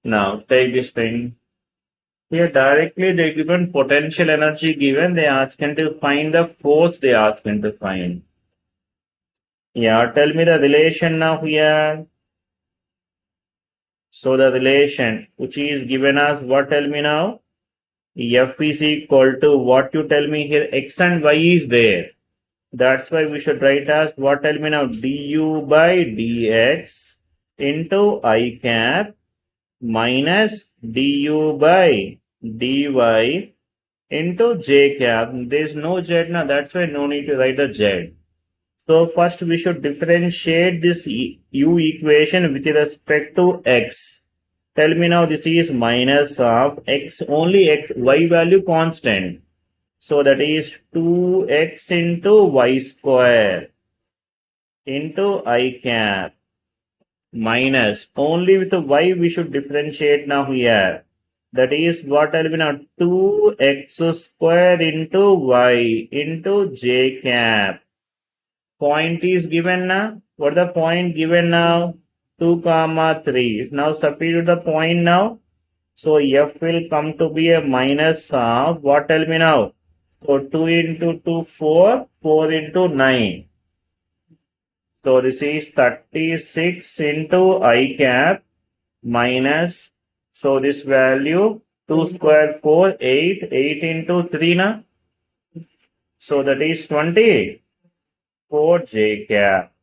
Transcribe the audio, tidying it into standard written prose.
Now take this thing. Here directly they given potential energy given, they ask him to find the force they ask him to find. Yeah, tell me the relation now here. So the relation which is given as what, tell me now? F is equal to what you tell me here, x and y is there. That's why we should write as what, tell me now, du by dx into I cap minus du by dy into j cap. There is no z now, that's why no need to write the z. So first we should differentiate this u equation with respect to x. Tell me now, this is minus of x, only x, y value constant. So that is 2x into y square into I cap minus, only with the y we should differentiate now here. That is what will be now 2x square into y into j cap. Point is given now. What the point given now? 2, 3. Now substitute the point now. So f will come to be a minus of what, tell me now? So 2 into 2, 4, 4 into 9. So this is 36 into I cap minus, so this value 2 square 4, 8, 8 into 3 na. So that is 20 for j cap.